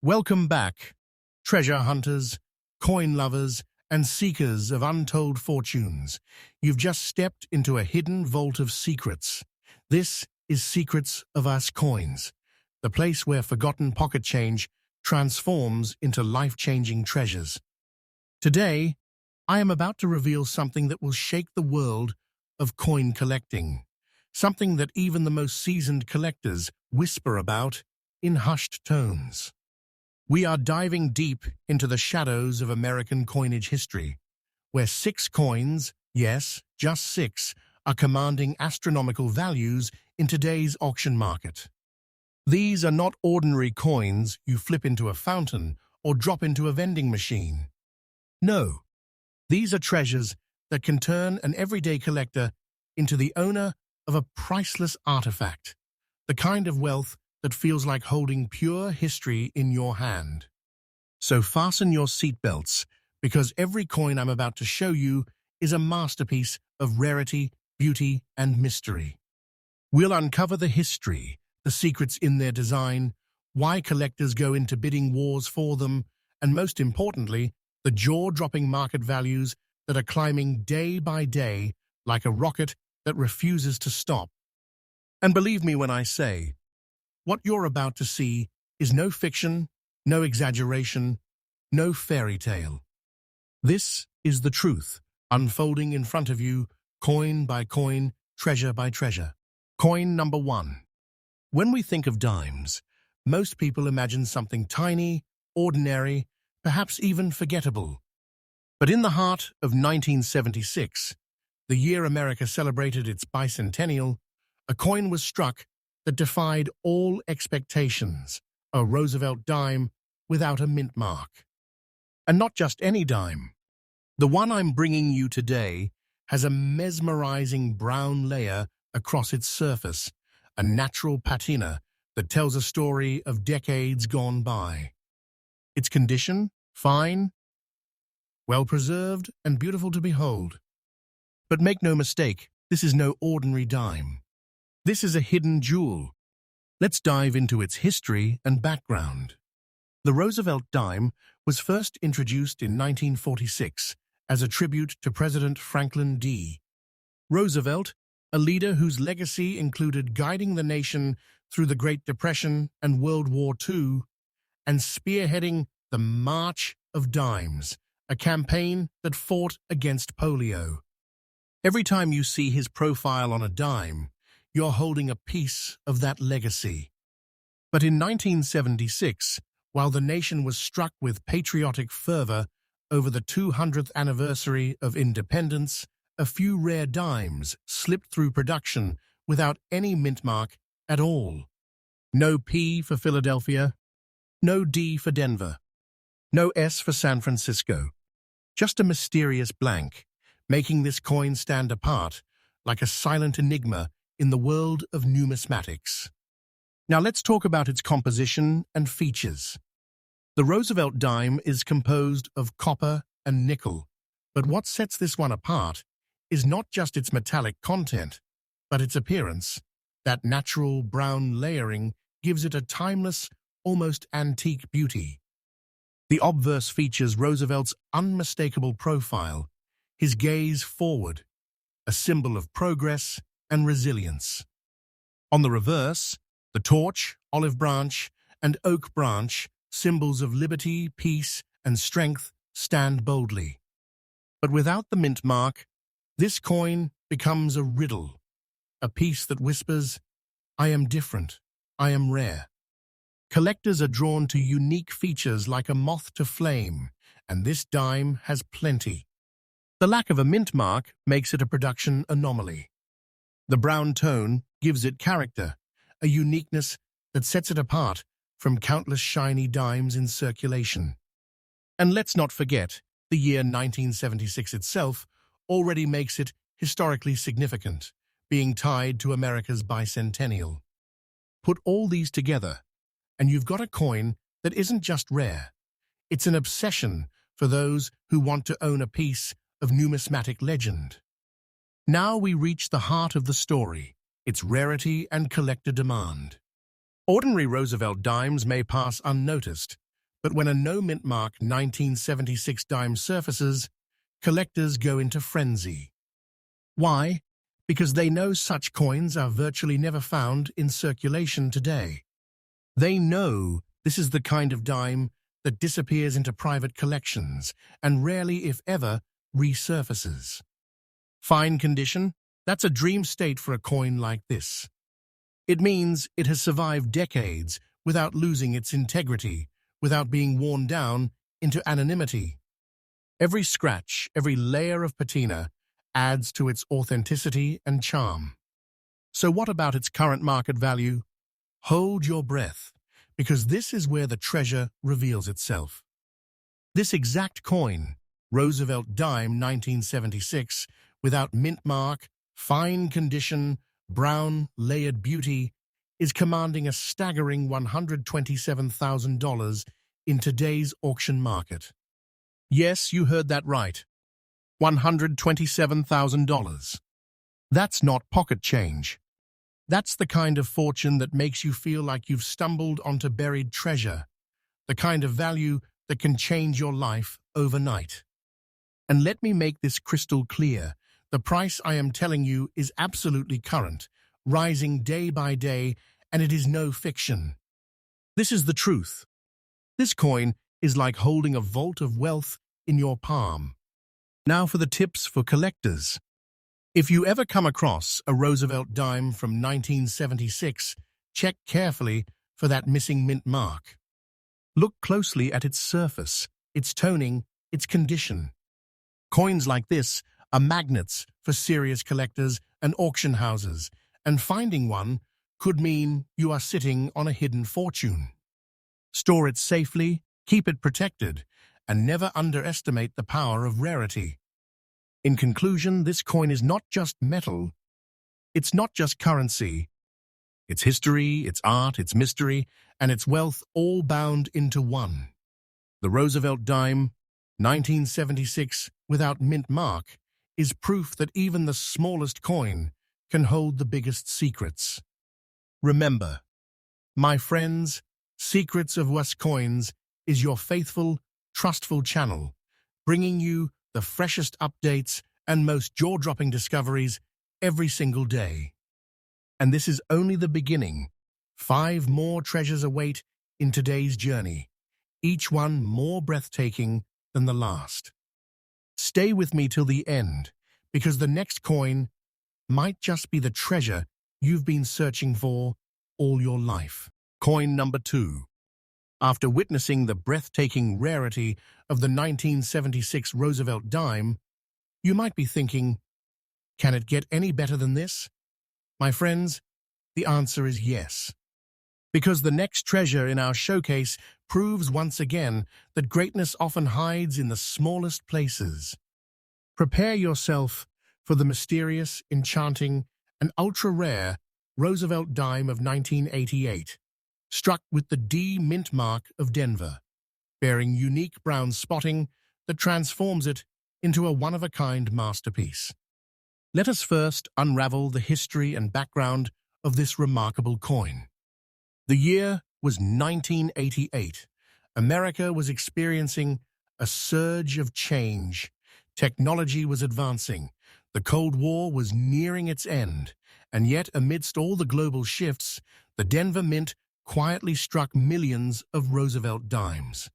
Welcome back, treasure hunters, coin lovers, and seekers of untold fortunes. You've just stepped into a hidden vault of secrets. This is Secrets of Us Coins, the place where forgotten pocket change transforms into life-changing treasures. Today, I am about to reveal something that will shake the world of coin collecting, something that even the most seasoned collectors whisper about in hushed tones. We are diving deep into the shadows of American coinage history, where 6 coins, yes, just 6, are commanding astronomical values in today's auction market. These are not ordinary coins you flip into a fountain or drop into a vending machine. No, these are treasures that can turn an everyday collector into the owner of a priceless artifact, the kind of wealth that feels like holding pure history in your hand. So fasten your seatbelts, because every coin I'm about to show you is a masterpiece of rarity, beauty, and mystery. We'll uncover the history, the secrets in their design, why collectors go into bidding wars for them, and most importantly, the jaw-dropping market values that are climbing day by day like a rocket that refuses to stop. And believe me when I say, what you're about to see is no fiction, no exaggeration, no fairy tale. This is the truth, unfolding in front of you, coin by coin, treasure by treasure. Coin number 1. When we think of dimes, most people imagine something tiny, ordinary, perhaps even forgettable. But in the heart of 1976, the year America celebrated its bicentennial, a coin was struck that defied all expectations, a Roosevelt dime without a mint mark. And not just any dime. The one I'm bringing you today has a mesmerizing brown layer across its surface, a natural patina that tells a story of decades gone by. Its condition, fine, well-preserved, and beautiful to behold. But make no mistake, this is no ordinary dime. This is a hidden jewel. Let's dive into its history and background. The Roosevelt dime was first introduced in 1946 as a tribute to President Franklin D. Roosevelt, a leader whose legacy included guiding the nation through the Great Depression and World War II, and spearheading the March of Dimes, a campaign that fought against polio. Every time you see his profile on a dime, you're holding a piece of that legacy. But in 1976, while the nation was struck with patriotic fervor over the 200th anniversary of independence, a few rare dimes slipped through production without any mint mark at all. No P for Philadelphia, no D for Denver, no S for San Francisco. Just a mysterious blank, making this coin stand apart like a silent enigma in the world of numismatics. Now let's talk about its composition and features. The Roosevelt dime is composed of copper and nickel, but what sets this one apart is not just its metallic content, but its appearance. That natural brown layering gives it a timeless, almost antique beauty. The obverse features Roosevelt's unmistakable profile, his gaze forward, a symbol of progress and resilience. On the reverse, the torch, olive branch, and oak branch, symbols of liberty, peace, and strength, stand boldly. But without the mint mark, this coin becomes a riddle, a piece that whispers, "I am different, I am rare." Collectors are drawn to unique features like a moth to flame, and this dime has plenty. The lack of a mint mark makes it a production anomaly. The brown tone gives it character, a uniqueness that sets it apart from countless shiny dimes in circulation. And let's not forget, the year 1976 itself already makes it historically significant, being tied to America's bicentennial. Put all these together, and you've got a coin that isn't just rare. It's an obsession for those who want to own a piece of numismatic legend. Now we reach the heart of the story, its rarity and collector demand. Ordinary Roosevelt dimes may pass unnoticed, But when a no-mint mark 1976 dime surfaces, collectors go into frenzy. Why? Because they know such coins are virtually never found in circulation today. They know this is the kind of dime that disappears into private collections and rarely, if ever, resurfaces. Fine condition? That's a dream state for a coin like this. It means it has survived decades without losing its integrity, without being worn down into anonymity. Every scratch, every layer of patina adds to its authenticity and charm. So what about its current market value? Hold your breath, because this is where the treasure reveals itself. This exact coin, Roosevelt dime 1976, without mint mark, fine condition, brown, layered beauty, is commanding a staggering $127,000 in today's auction market. Yes, you heard that right. $127,000. That's not pocket change. That's the kind of fortune that makes you feel like you've stumbled onto buried treasure, the kind of value that can change your life overnight. And let me make this crystal clear. The price I am telling you is absolutely current, rising day by day, and it is no fiction. This is the truth. This coin is like holding a vault of wealth in your palm. Now for the tips for collectors. If you ever come across a Roosevelt dime from 1976, check carefully for that missing mint mark. Look closely at its surface, its toning, its condition. Coins like this are magnets for serious collectors and auction houses, and finding one could mean you are sitting on a hidden fortune. Store it safely, keep it protected, and never underestimate the power of rarity. In conclusion, this coin is not just metal. It's not just currency. It's history, it's art, it's mystery, and its wealth all bound into one. The Roosevelt dime, 1976, without mint mark, is proof that even the smallest coin can hold the biggest secrets. Remember, my friends, Secrets of West Coins is your faithful, trustful channel, bringing you the freshest updates and most jaw-dropping discoveries every single day. And this is only the beginning. 5 more treasures await in today's journey, each one more breathtaking than the last. Stay with me till the end, because the next coin might just be the treasure you've been searching for all your life. Coin number 2. After witnessing the breathtaking rarity of the 1976 Roosevelt dime, you might be thinking, can it get any better than this? My friends, the answer is yes. Because the next treasure in our showcase proves once again that greatness often hides in the smallest places. Prepare yourself for the mysterious, enchanting, and ultra-rare Roosevelt dime of 1988, struck with the D mint mark of Denver, bearing unique brown spotting that transforms it into a one-of-a-kind masterpiece. Let us first unravel the history and background of this remarkable coin. The year was 1988. America was experiencing a surge of change. Technology was advancing. The Cold War was nearing its end. And yet, amidst all the global shifts, the Denver Mint quietly struck millions of Roosevelt dimes.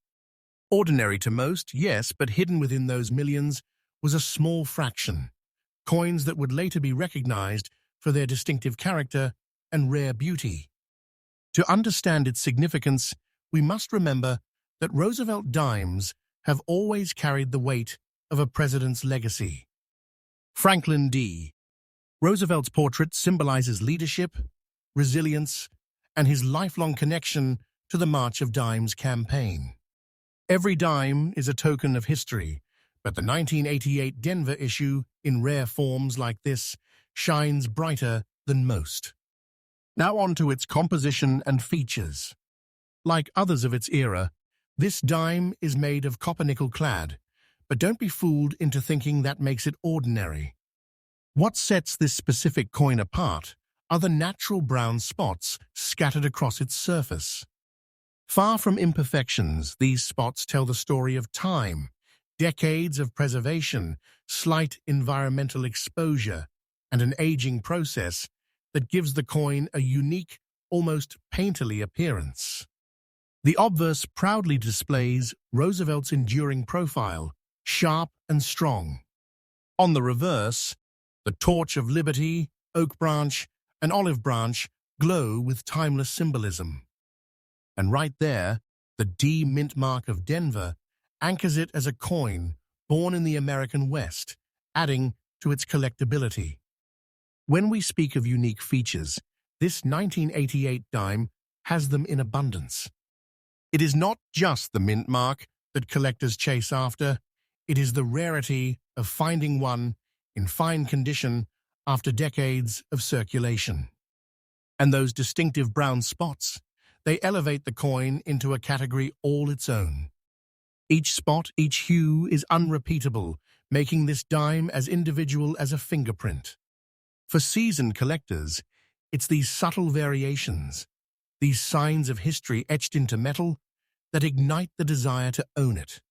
Ordinary to most, yes, but hidden within those millions was a small fraction. Coins that would later be recognized for their distinctive character and rare beauty. To understand its significance, we must remember that Roosevelt dimes have always carried the weight of a president's legacy. Franklin D. Roosevelt's portrait symbolizes leadership, resilience, and his lifelong connection to the March of Dimes campaign. Every dime is a token of history, but the 1988 Denver issue, in rare forms like this, shines brighter than most. Now on to its composition and features. Like others of its era, this dime is made of copper-nickel clad, but don't be fooled into thinking that makes it ordinary. What sets this specific coin apart are the natural brown spots scattered across its surface. Far from imperfections, these spots tell the story of time, decades of preservation, slight environmental exposure, and an aging process that gives the coin a unique, almost painterly appearance. The obverse proudly displays Roosevelt's enduring profile, sharp and strong. On the reverse, the torch of liberty, oak branch, and olive branch glow with timeless symbolism. And right there, the D mint mark of Denver anchors it as a coin born in the American West, adding to its collectability. When we speak of unique features, this 1988 dime has them in abundance. It is not just the mint mark that collectors chase after, it is the rarity of finding one in fine condition after decades of circulation. And those distinctive brown spots, they elevate the coin into a category all its own. Each spot, each hue is unrepeatable, making this dime as individual as a fingerprint. For seasoned collectors, it's these subtle variations, these signs of history etched into metal, that ignite the desire to own it.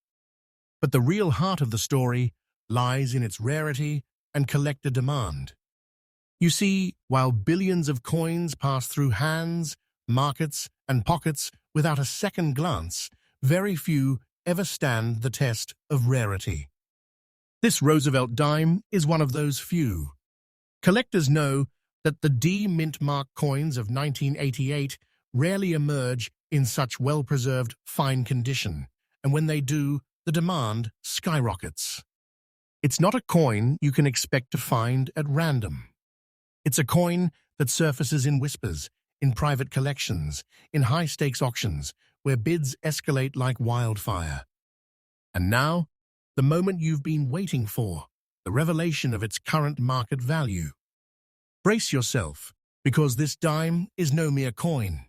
But the real heart of the story lies in its rarity and collector demand. You see, while billions of coins pass through hands, markets, and pockets without a second glance, very few ever stand the test of rarity. This Roosevelt dime is one of those few. Collectors know that the D mint mark coins of 1988 rarely emerge in such well-preserved, fine condition, and when they do, the demand skyrockets. It's not a coin you can expect to find at random. It's a coin that surfaces in whispers, in private collections, in high-stakes auctions, where bids escalate like wildfire. And now, the moment you've been waiting for, the revelation of its current market value. Brace yourself, because this dime is no mere coin.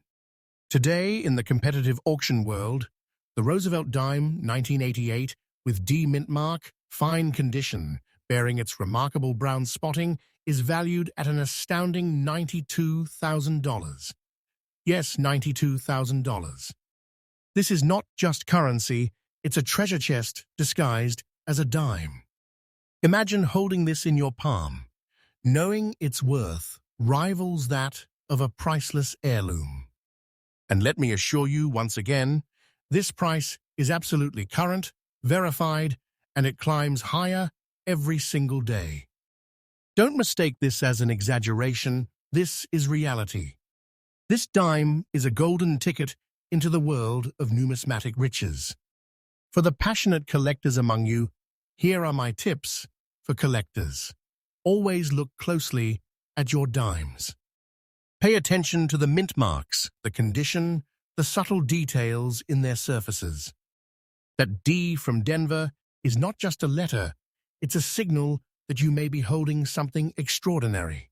Today, in the competitive auction world, the Roosevelt dime 1988 with D mint mark, fine condition, bearing its remarkable brown spotting, is valued at an astounding $92,000. Yes, $92,000. This is not just currency, it's a treasure chest disguised as a dime. Imagine holding this in your palm, knowing its worth rivals that of a priceless heirloom. And let me assure you once again, this price is absolutely current, verified, and it climbs higher every single day. Don't mistake this as an exaggeration, this is reality. This dime is a golden ticket into the world of numismatic riches. For the passionate collectors among you, here are my tips for collectors. Always look closely at your dimes. Pay attention to the mint marks, the condition, the subtle details in their surfaces. That D from Denver is not just a letter, it's a signal that you may be holding something extraordinary.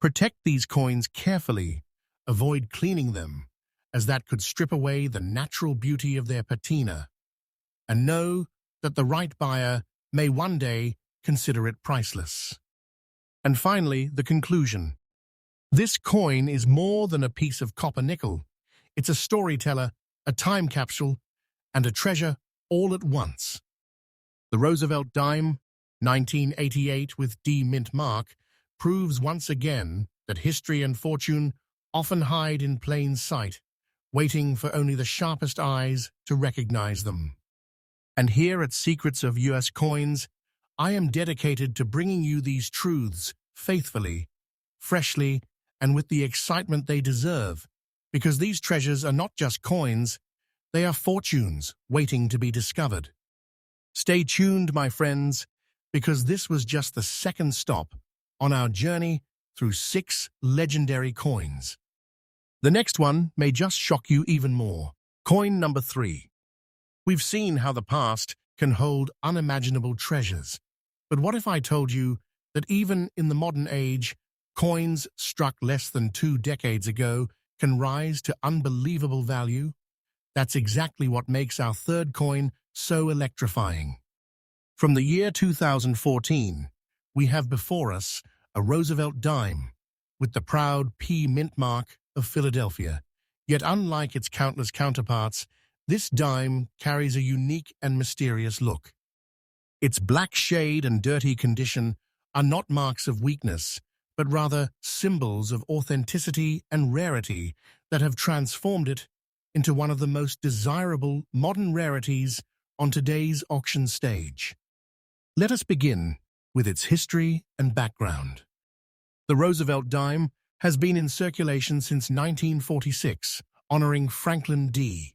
Protect these coins carefully, avoid cleaning them, as that could strip away the natural beauty of their patina. And know that the right buyer may one day consider it priceless. And finally, the conclusion. This coin is more than a piece of copper nickel. It's a storyteller, a time capsule, and a treasure all at once. The Roosevelt dime, 1988 with D mint mark, proves once again that history and fortune often hide in plain sight, waiting for only the sharpest eyes to recognize them. And here at Secrets of US Coins, I am dedicated to bringing you these truths faithfully, freshly, and with the excitement they deserve, because these treasures are not just coins, they are fortunes waiting to be discovered. Stay tuned, my friends, because this was just the second stop on our journey through 6 legendary coins. The next one may just shock you even more. Coin number 3. We've seen how the past can hold unimaginable treasures. But what if I told you that even in the modern age, coins struck less than 2 decades ago can rise to unbelievable value? That's exactly what makes our third coin so electrifying. From the year 2014, we have before us a Roosevelt dime with the proud P mint mark of Philadelphia, Yet unlike its countless counterparts, this dime carries a unique and mysterious look. Its black shade and dirty condition are not marks of weakness, but rather symbols of authenticity and rarity that have transformed it into one of the most desirable modern rarities on today's auction stage. Let us begin with its history and background. The Roosevelt dime has been in circulation since 1946, honoring Franklin D.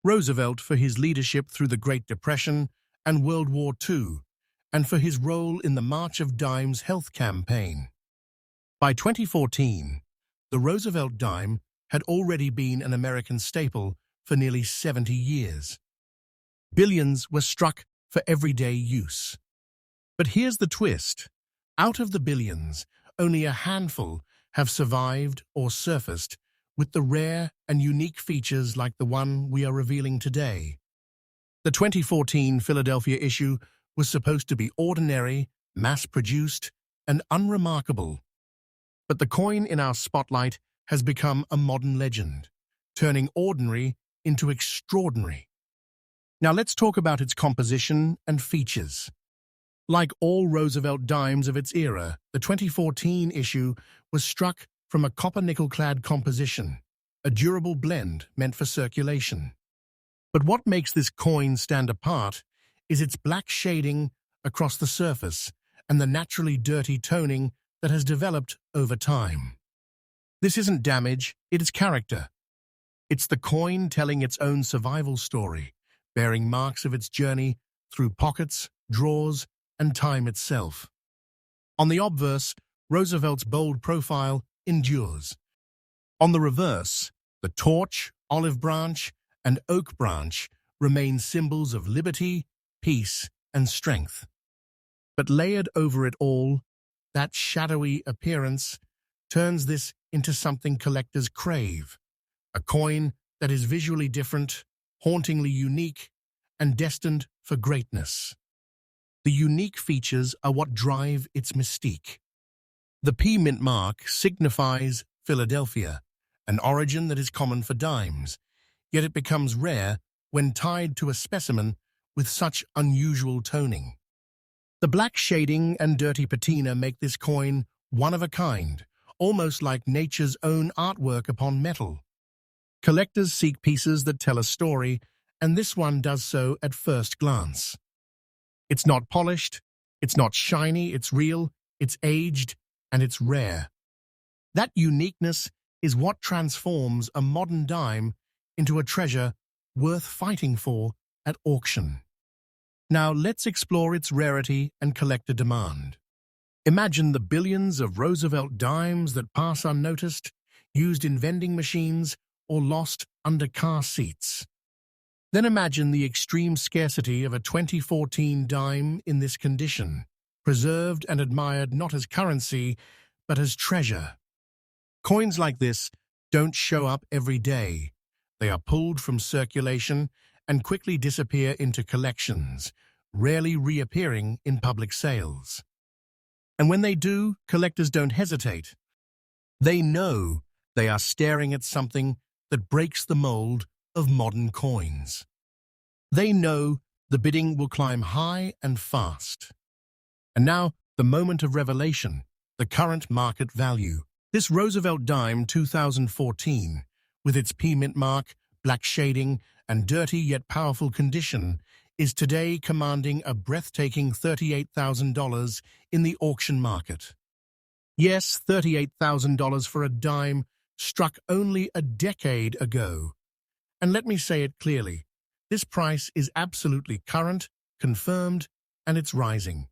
Roosevelt for his leadership through the Great Depression and World War II, and for his role in the March of Dimes health campaign. By 2014, the Roosevelt dime had already been an American staple for nearly 70 years. Billions were struck for everyday use. But here's the twist. Out of the billions, only a handful have survived or surfaced with the rare and unique features like the one we are revealing today. The 2014 Philadelphia issue was supposed to be ordinary, mass-produced, and unremarkable. But the coin in our spotlight has become a modern legend, turning ordinary into extraordinary. Now let's talk about its composition and features. Like all Roosevelt dimes of its era, the 2014 issue was struck from a copper-nickel-clad composition, a durable blend meant for circulation. But what makes this coin stand apart is its black shading across the surface and the naturally dirty toning that has developed over time. This isn't damage, it is character. It's the coin telling its own survival story, bearing marks of its journey through pockets, drawers, and time itself. On the obverse, Roosevelt's bold profile endures. On the reverse, the torch, olive branch, and oak branch remain symbols of liberty, peace, and strength. But layered over it all, that shadowy appearance turns this into something collectors crave, a coin that is visually different, hauntingly unique, and destined for greatness. The unique features are what drive its mystique. The P mint mark signifies Philadelphia, an origin that is common for dimes, yet it becomes rare when tied to a specimen with such unusual toning. The black shading and dirty patina make this coin one of a kind, almost like nature's own artwork upon metal. Collectors seek pieces that tell a story, and this one does so at first glance. It's not polished, it's not shiny, it's real, it's aged, and it's rare. That uniqueness is what transforms a modern dime into a treasure worth fighting for at auction. Now let's explore its rarity and collector demand. Imagine the billions of Roosevelt dimes that pass unnoticed, used in vending machines, or lost under car seats. Then imagine the extreme scarcity of a 2014 dime in this condition, preserved and admired not as currency, but as treasure. Coins like this don't show up every day. They are pulled from circulation and quickly disappear into collections, rarely reappearing in public sales. And when they do, collectors don't hesitate. They know they are staring at something that breaks the mold of modern coins. They know the bidding will climb high and fast. And now, the moment of revelation, the current market value. This Roosevelt dime 2014, with its P mint mark, black shading, and dirty yet powerful condition, is today commanding a breathtaking $38,000 in the auction market. Yes, $38,000 for a dime struck only a decade ago. And let me say it clearly, this price is absolutely current, confirmed, and it's rising.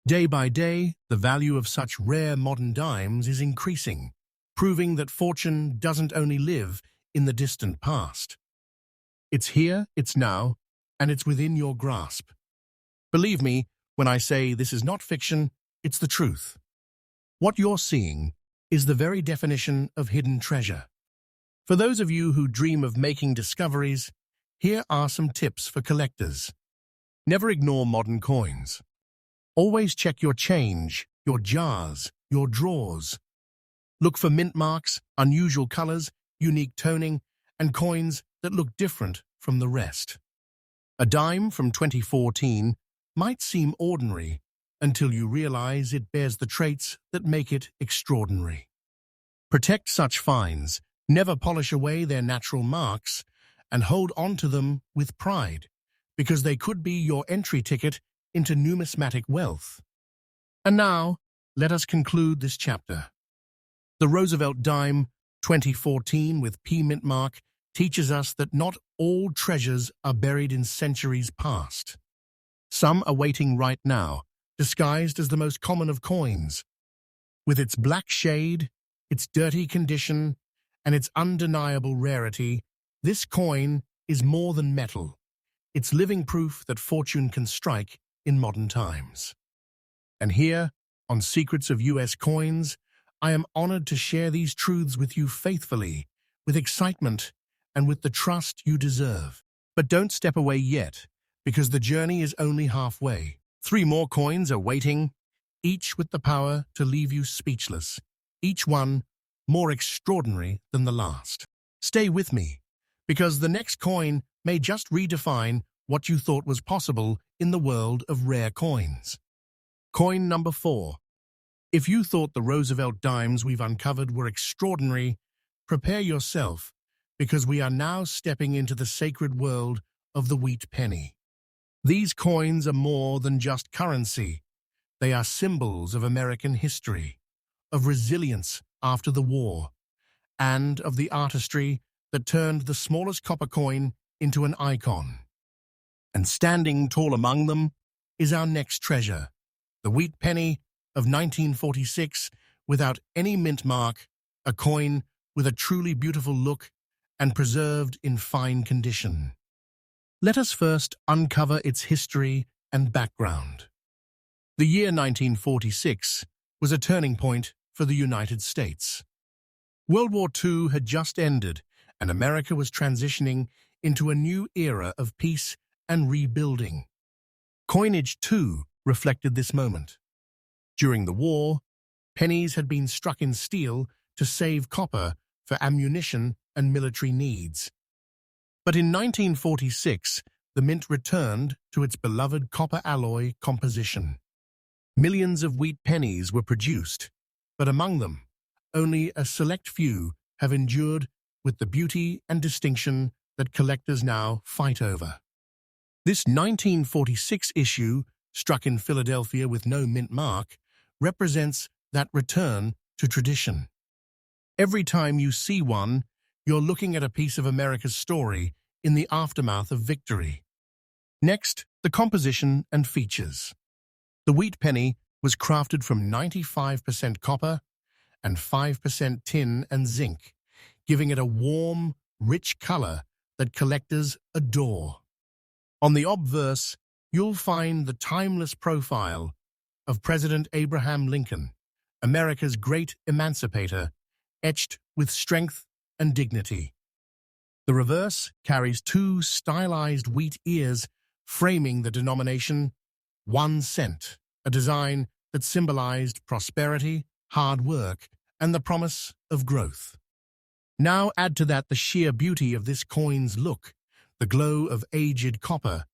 Day by day, the value of such rare modern dimes is increasing, proving that fortune doesn't only live in the distant past. It's here, it's now, and it's within your grasp. Believe me when I say this is not fiction, it's the truth. What you're seeing is the very definition of hidden treasure. For those of you who dream of making discoveries, here are some tips for collectors. Never ignore modern coins. Always check your change, your jars, your drawers. Look for mint marks, unusual colors, unique toning, and coins that look different from the rest. A dime from 2014 might seem ordinary until you realize it bears the traits that make it extraordinary. Protect such finds, never polish away their natural marks, and hold on to them with pride, because they could be your entry ticket into numismatic wealth. And now, let us conclude this chapter. The Roosevelt dime 2014 with P mint mark teaches us that not all treasures are buried in centuries past. Some are waiting right now, disguised as the most common of coins. With its black shade, its dirty condition, and its undeniable rarity, this coin is more than metal. It's living proof that fortune can strike in modern times. And here, on Secrets of US Coins, I am honored to share these truths with you faithfully, with excitement, and with the trust you deserve. But don't step away yet, because the journey is only halfway. 3 more coins are waiting, each with the power to leave you speechless, each one more extraordinary than the last. Stay with me, because the next coin may just redefine what you thought was possible in the world of rare coins. Coin number 4. If you thought the Roosevelt dimes we've uncovered were extraordinary, prepare yourself, because we are now stepping into the sacred world of the wheat penny. These coins are more than just currency. They are symbols of American history, of resilience after the war, and of the artistry that turned the smallest copper coin into an icon. And standing tall among them is our next treasure, the wheat penny of 1946, without any mint mark, a coin with a truly beautiful look and preserved in fine condition. Let us first uncover its history and background. The year 1946 was a turning point for the United States. World War II had just ended, and America was transitioning into a new era of peace and rebuilding. Coinage, too, reflected this moment. During the war, pennies had been struck in steel to save copper for ammunition and military needs. But in 1946, the mint returned to its beloved copper alloy composition. Millions of wheat pennies were produced, but among them, only a select few have endured with the beauty and distinction that collectors now fight over. This 1946 issue, struck in Philadelphia with no mint mark, represents that return to tradition. Every time you see one, you're looking at a piece of America's story in the aftermath of victory. Next, the composition and features. The wheat penny was crafted from 95% copper and 5% tin and zinc, giving it a warm, rich color that collectors adore. On the obverse, you'll find the timeless profile of President Abraham Lincoln, America's great emancipator, etched with strength and dignity. The reverse carries 2 stylized wheat ears framing the denomination 1 cent, a design that symbolized prosperity, hard work, and the promise of growth. Now add to that the sheer beauty of this coin's look, the glow of aged copper,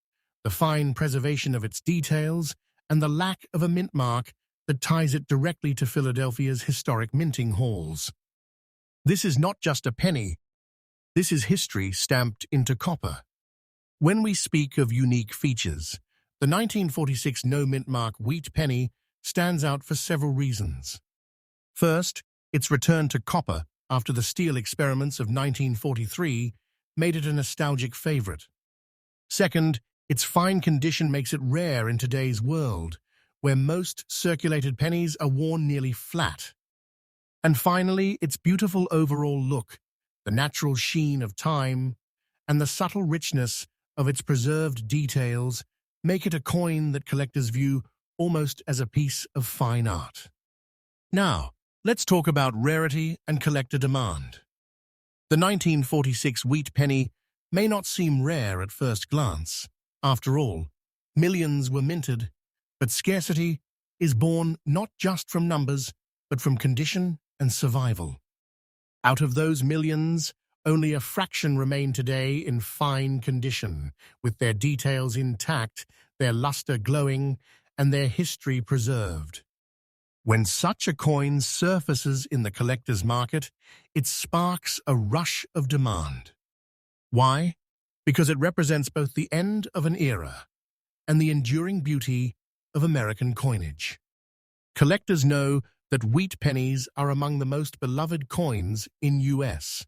the fine preservation of its details, and the lack of a mint mark that ties it directly to Philadelphia's historic minting halls. This is not just a penny. This is history stamped into copper. When we speak of unique features, the 1946 no mint mark wheat penny stands out for several reasons. First, its return to copper after the steel experiments of 1943 made it a nostalgic favorite. Second, its fine condition makes it rare in today's world, where most circulated pennies are worn nearly flat. And finally, its beautiful overall look, the natural sheen of time, and the subtle richness of its preserved details make it a coin that collectors view almost as a piece of fine art. Now, let's talk about rarity and collector demand. The 1946 wheat penny may not seem rare at first glance. After all, millions were minted, but scarcity is born not just from numbers, but from condition and survival. Out of those millions, only a fraction remain today in fine condition, with their details intact, their luster glowing, and their history preserved. When such a coin surfaces in the collector's market, it sparks a rush of demand. Why? Because it represents both the end of an era and the enduring beauty of American coinage. Collectors know that wheat pennies are among the most beloved coins in US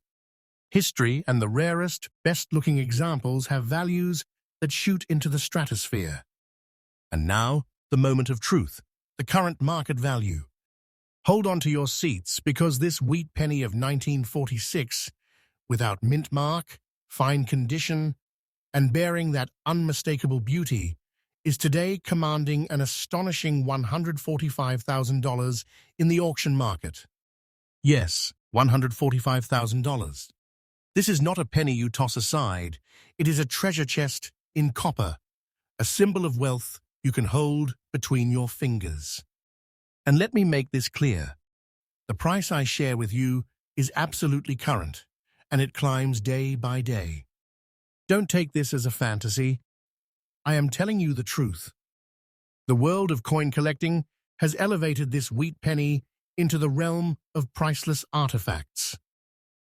history, and the rarest, best-looking examples have values that shoot into the stratosphere. And now, the moment of truth, the current market value. Hold on to your seats, because this wheat penny of 1946, without mint mark, fine condition, and bearing that unmistakable beauty, is today commanding an astonishing $145,000 in the auction market. Yes, $145,000. This is not a penny you toss aside. It is a treasure chest in copper, a symbol of wealth you can hold between your fingers. And let me make this clear. The price I share with you is absolutely current, and it climbs day by day. Don't take this as a fantasy. I am telling you the truth. The world of coin collecting has elevated this wheat penny into the realm of priceless artifacts.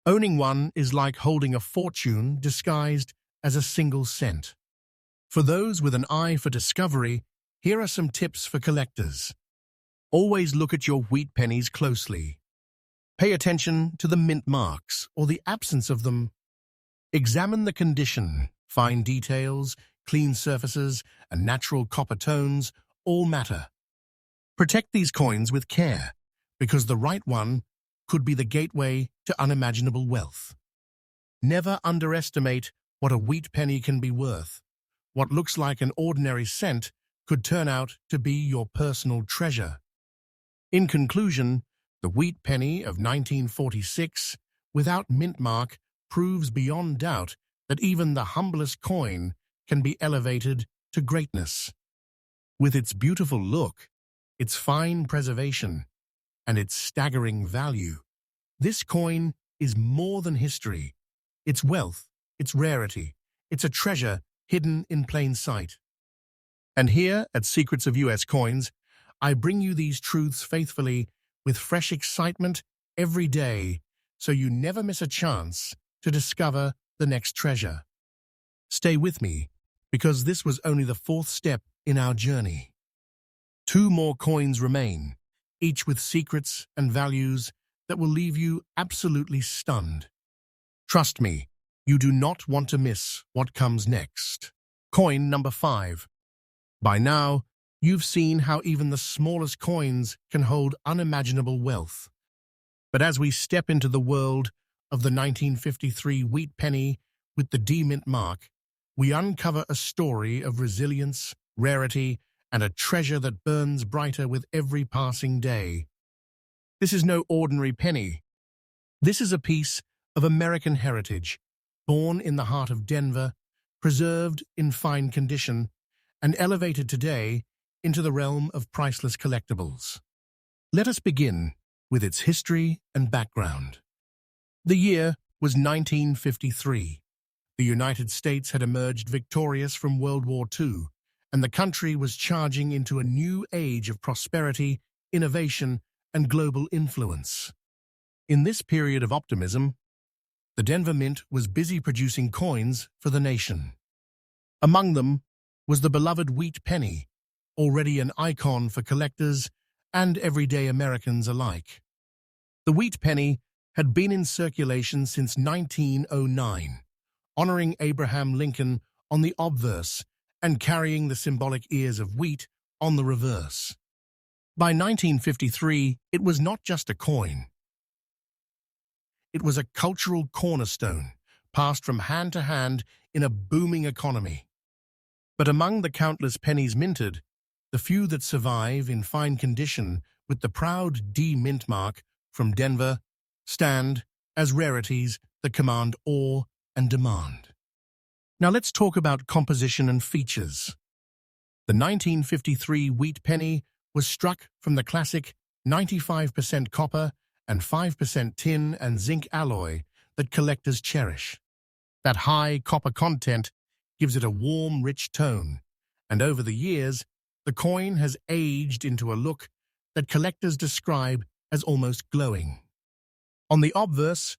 Owning one is like holding a fortune disguised as a single cent. For those with an eye for discovery, here are some tips for collectors. Always look at your wheat pennies closely. Pay attention to the mint marks or the absence of them. Examine the condition. Fine details, clean surfaces, and natural copper tones all matter. Protect these coins with care, because the right one could be the gateway to unimaginable wealth. Never underestimate what a wheat penny can be worth. What looks like an ordinary cent could turn out to be your personal treasure. In conclusion, the wheat penny of 1946, without mint mark, proves beyond doubt that even the humblest coin can be elevated to greatness. With its beautiful look, its fine preservation, and its staggering value, this coin is more than history. It's wealth, it's rarity, it's a treasure hidden in plain sight. And here at Secrets of US Coins, I bring you these truths faithfully with fresh excitement every day, so you never miss a chance to discover the next treasure. Stay with me, because this was only the fourth step in our journey. 2 more coins remain, each with secrets and values that will leave you absolutely stunned. Trust me, you do not want to miss what comes next. Coin number 5. By now, you've seen how even the smallest coins can hold unimaginable wealth. But as we step into the world of the 1953 wheat penny with the D-mint mark, we uncover a story of resilience, rarity, and a treasure that burns brighter with every passing day. This is no ordinary penny. This is a piece of American heritage, born in the heart of Denver, preserved in fine condition, and elevated today into the realm of priceless collectibles. Let us begin with its history and background. The year was 1953. The United States had emerged victorious from World War II, and the country was charging into a new age of prosperity, innovation, and global influence. In this period of optimism, the Denver Mint was busy producing coins for the nation. Among them was the beloved wheat penny, already an icon for collectors and everyday Americans alike. The wheat penny had been in circulation since 1909, honoring Abraham Lincoln on the obverse and carrying the symbolic ears of wheat on the reverse. By 1953, it was not just a coin. It was a cultural cornerstone, passed from hand to hand in a booming economy. But among the countless pennies minted, the few that survive in fine condition with the proud D mint mark from Denver stand as rarities that command awe and demand. Now let's talk about composition and features. The 1953 wheat penny was struck from the classic 95% copper and 5% tin and zinc alloy that collectors cherish. That high copper content gives it a warm, rich tone, and over the years, the coin has aged into a look that collectors describe as almost glowing. On the obverse,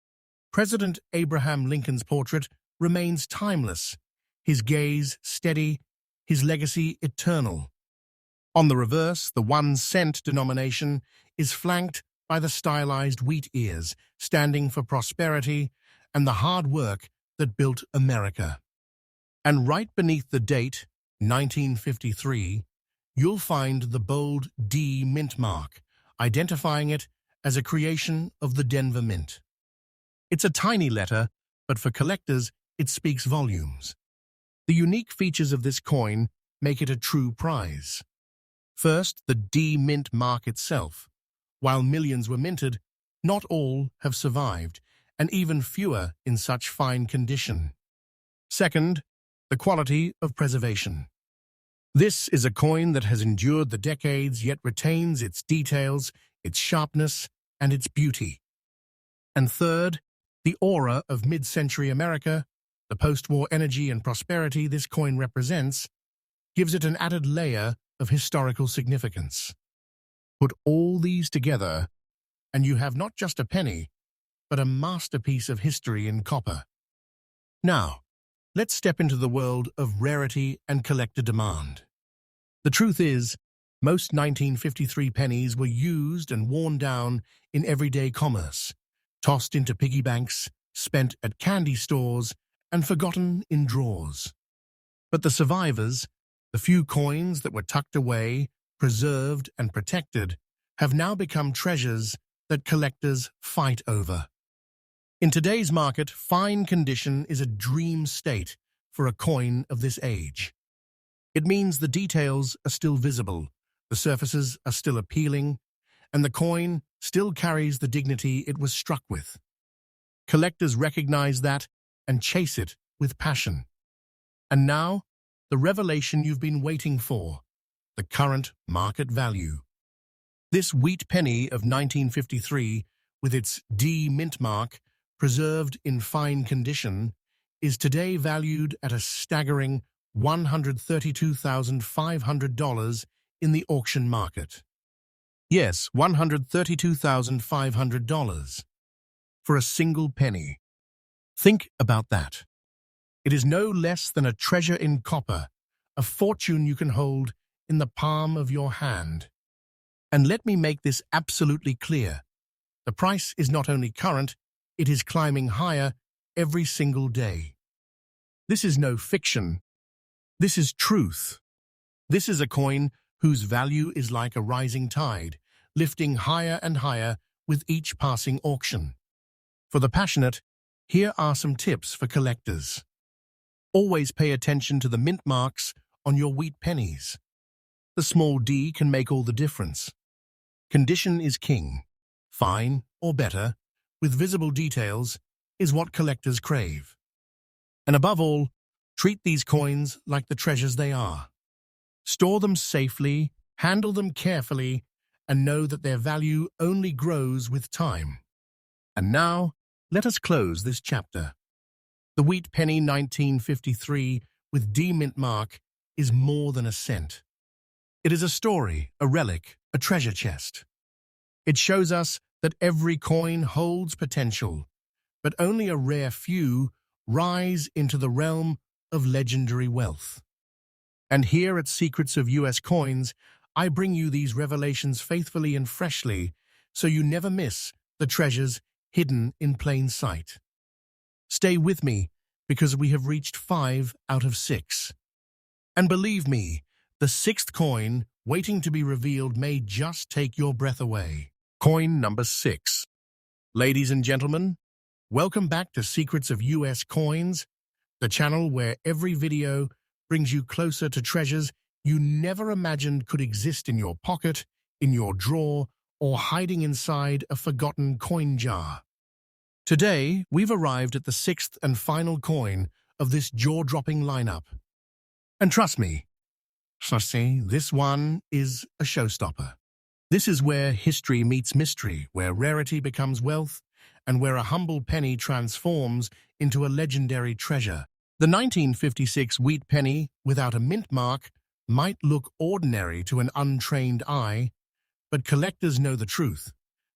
President Abraham Lincoln's portrait remains timeless, his gaze steady, his legacy eternal. On the reverse, the 1 cent denomination is flanked by the stylized wheat ears, standing for prosperity and the hard work that built America. And right beneath the date, 1953, you'll find the bold D mint mark, identifying it as a creation of the Denver Mint. It's a tiny letter, but for collectors, it speaks volumes. The unique features of this coin make it a true prize. First, the D mint mark itself. While millions were minted, not all have survived, and even fewer in such fine condition. Second, the quality of preservation. This is a coin that has endured the decades yet retains its details, its sharpness, and its beauty. And third, the aura of mid-century America, the post-war energy and prosperity this coin represents, gives it an added layer of historical significance. Put all these together, and you have not just a penny, but a masterpiece of history in copper. Now, let's step into the world of rarity and collector demand. The truth is, most 1953 pennies were used and worn down in everyday commerce, tossed into piggy banks, spent at candy stores, and forgotten in drawers. But the survivors, the few coins that were tucked away, preserved, and protected, have now become treasures that collectors fight over. In today's market, fine condition is a dream state for a coin of this age. It means the details are still visible, the surfaces are still appealing, and the coin still carries the dignity it was struck with. Collectors recognize that and chase it with passion. And now, the revelation you've been waiting for, the current market value. This wheat penny of 1953, with its D mint mark, preserved in fine condition, is today valued at a staggering $132,500 in the auction market. Yes, $132,500 for a single penny. Think about that. It is no less than a treasure in copper, a fortune you can hold in the palm of your hand. And let me make this absolutely clear. The price is not only current, it is climbing higher every single day. This is no fiction. This is truth. This is a coin whose value is like a rising tide, lifting higher and higher with each passing auction. For the passionate, here are some tips for collectors. Always pay attention to the mint marks on your wheat pennies. The small D can make all the difference. Condition is king. Fine, or better, with visible details, is what collectors crave. And above all, treat these coins like the treasures they are. Store them safely, handle them carefully, and know that their value only grows with time. And now, let us close this chapter. The wheat penny 1953 with D mint mark is more than a cent. It is a story, a relic, a treasure chest. It shows us that every coin holds potential, but only a rare few rise into the realm of legendary wealth. And here at Secrets of US Coins, I bring you these revelations faithfully and freshly, so you never miss the treasures hidden in plain sight. Stay with me, because we have reached 5 out of 6. And believe me, the 6th coin waiting to be revealed may just take your breath away. Coin number 6. Ladies and gentlemen, welcome back to Secrets of US Coins, the channel where every video brings you closer to treasures you never imagined could exist in your pocket, in your drawer, or hiding inside a forgotten coin jar. Today, we've arrived at the 6th and final coin of this jaw-dropping lineup. And trust me, this one is a showstopper. This is where history meets mystery, where rarity becomes wealth, and where a humble penny transforms into a legendary treasure. The 1956 wheat penny without a mint mark might look ordinary to an untrained eye, but collectors know the truth.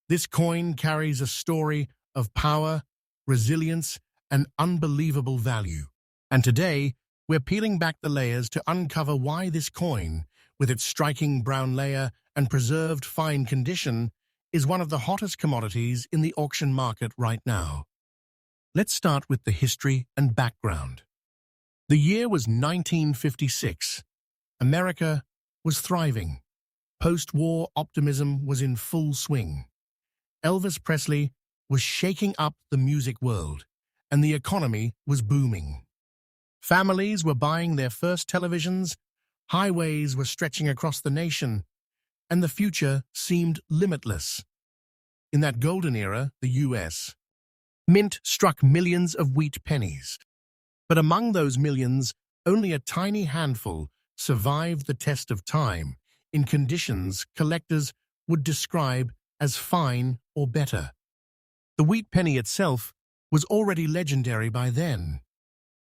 This coin carries a story of power, resilience, and unbelievable value. And today, we're peeling back the layers to uncover why this coin, with its striking brown layer and preserved fine condition, is one of the hottest commodities in the auction market right now. Let's start with the history and background. The year was 1956. America was thriving. Post-war optimism was in full swing. Elvis Presley was shaking up the music world, and the economy was booming. Families were buying their first televisions, highways were stretching across the nation, and the future seemed limitless. In that golden era, the U.S. Mint struck millions of wheat pennies. But among those millions, only a tiny handful survived the test of time in conditions collectors would describe as fine or better. The wheat penny itself was already legendary by then.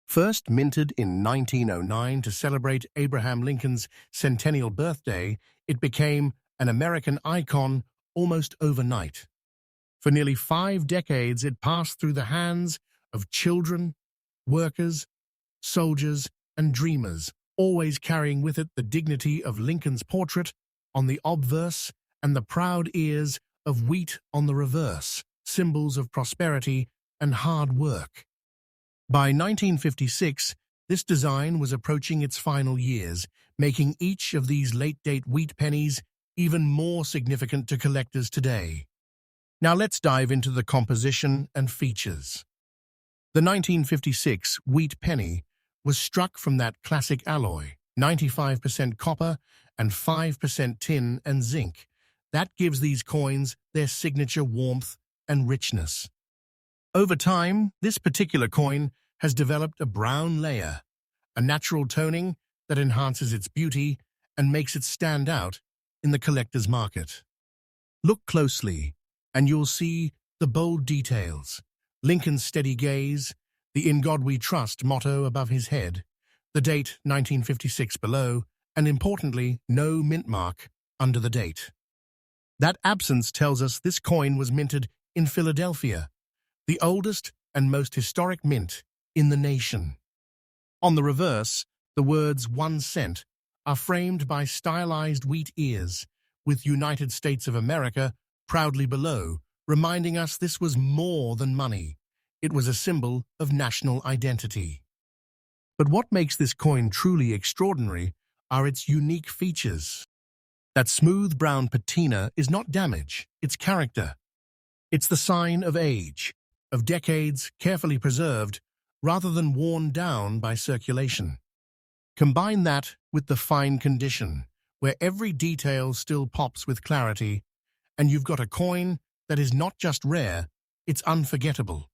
First minted in 1909 to celebrate Abraham Lincoln's centennial birthday, it became an American icon almost overnight. For nearly 5 decades, it passed through the hands of children, workers, soldiers, and dreamers, always carrying with it the dignity of Lincoln's portrait on the obverse and the proud ears of wheat on the reverse, symbols of prosperity and hard work. By 1956, this design was approaching its final years, making each of these late-date wheat pennies even more significant to collectors today. Now let's dive into the composition and features. The 1956 wheat penny was struck from that classic alloy, 95% copper and 5% tin and zinc. That gives these coins their signature warmth and richness. Over time, this particular coin has developed a brown layer, a natural toning that enhances its beauty and makes it stand out in the collector's market. Look closely, and you'll see the bold details: Lincoln's steady gaze, the "In God We Trust" motto above his head, the date 1956 below, and importantly, no mint mark under the date. That absence tells us this coin was minted in Philadelphia, the oldest and most historic mint in the nation. On the reverse, the words 1 cent are framed by stylized wheat ears, with United States of America proudly below, reminding us this was more than money. It was a symbol of national identity. But what makes this coin truly extraordinary are its unique features. That smooth brown patina is not damage, it's character. It's the sign of age, of decades carefully preserved, rather than worn down by circulation. Combine that with the fine condition, where every detail still pops with clarity, and you've got a coin that is not just rare, it's unforgettable.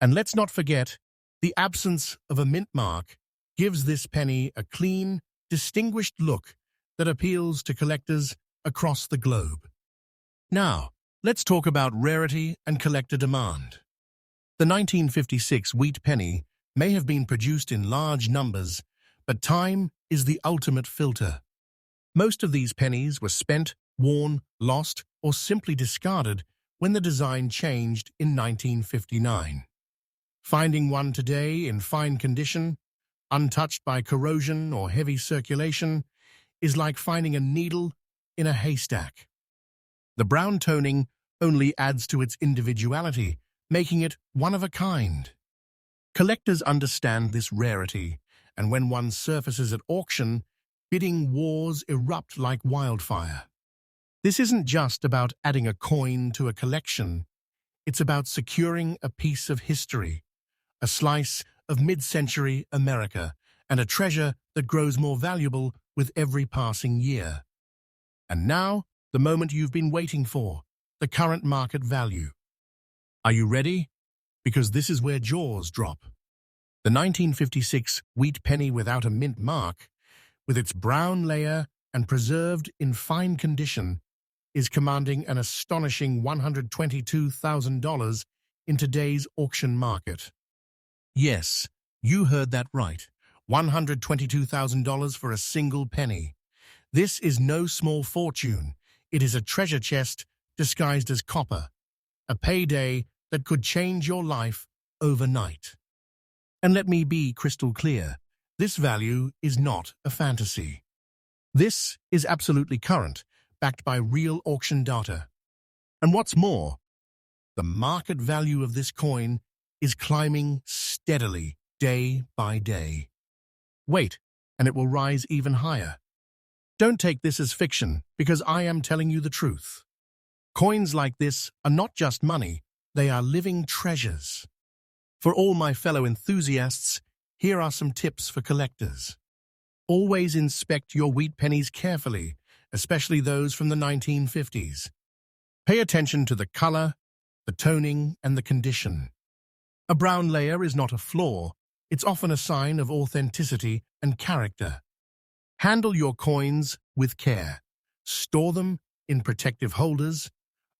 And let's not forget, the absence of a mint mark gives this penny a clean, distinguished look that appeals to collectors across the globe. Now, let's talk about rarity and collector demand. The 1956 wheat penny may have been produced in large numbers, but time is the ultimate filter. Most of these pennies were spent, worn, lost, or simply discarded when the design changed in 1959. Finding one today in fine condition, untouched by corrosion or heavy circulation, is like finding a needle in a haystack. The brown toning only adds to its individuality, making it one of a kind. Collectors understand this rarity, and when one surfaces at auction, bidding wars erupt like wildfire. This isn't just about adding a coin to a collection, it's about securing a piece of history, a slice of mid-century America, and a treasure that grows more valuable with every passing year. And now, the moment you've been waiting for, the current market value. Are you ready? Because this is where jaws drop. The 1956 wheat penny without a mint mark, with its brown layer and preserved in fine condition, is commanding an astonishing $122,000 in today's auction market. Yes, you heard that right. $122,000 for a single penny. This is no small fortune. It is a treasure chest disguised as copper, a payday that could change your life overnight. And let me be crystal clear, this value is not a fantasy. This is absolutely current, backed by real auction data. And what's more, the market value of this coin is climbing steadily day by day. Wait, and it will rise even higher. Don't take this as fiction, because I am telling you the truth. Coins like this are not just money, they are living treasures. For all my fellow enthusiasts, here are some tips for collectors. Always inspect your wheat pennies carefully, especially those from the 1950s. Pay attention to the color, the toning, and the condition. A brown layer is not a flaw, it's often a sign of authenticity and character. Handle your coins with care. Store them in protective holders,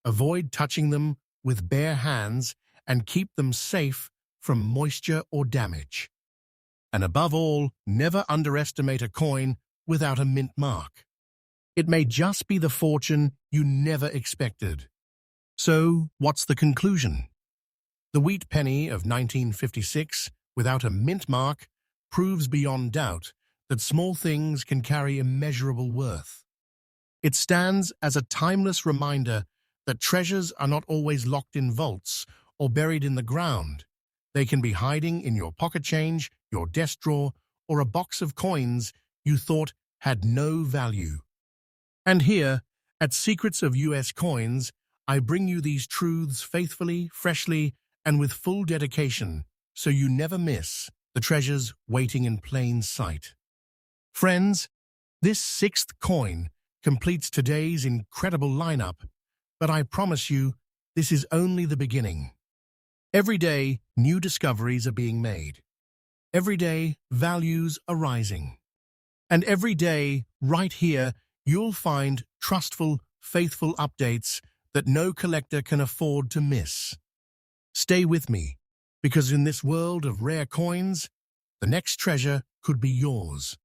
avoid touching them with bare hands, and keep them safe from moisture or damage. And above all, never underestimate a coin without a mint mark. It may just be the fortune you never expected. So, what's the conclusion? The wheat penny of 1956, without a mint mark, proves beyond doubt that small things can carry immeasurable worth. It stands as a timeless reminder that treasures are not always locked in vaults or buried in the ground. They can be hiding in your pocket change, your desk drawer, or a box of coins you thought had no value. And here, at Secrets of US Coins, I bring you these truths faithfully, freshly, and with full dedication, so you never miss the treasures waiting in plain sight. Friends, this sixth coin completes today's incredible lineup, but I promise you, this is only the beginning. Every day, new discoveries are being made. Every day, values are rising. And every day, right here, you'll find trustful, faithful updates that no collector can afford to miss. Stay with me, because in this world of rare coins, the next treasure could be yours.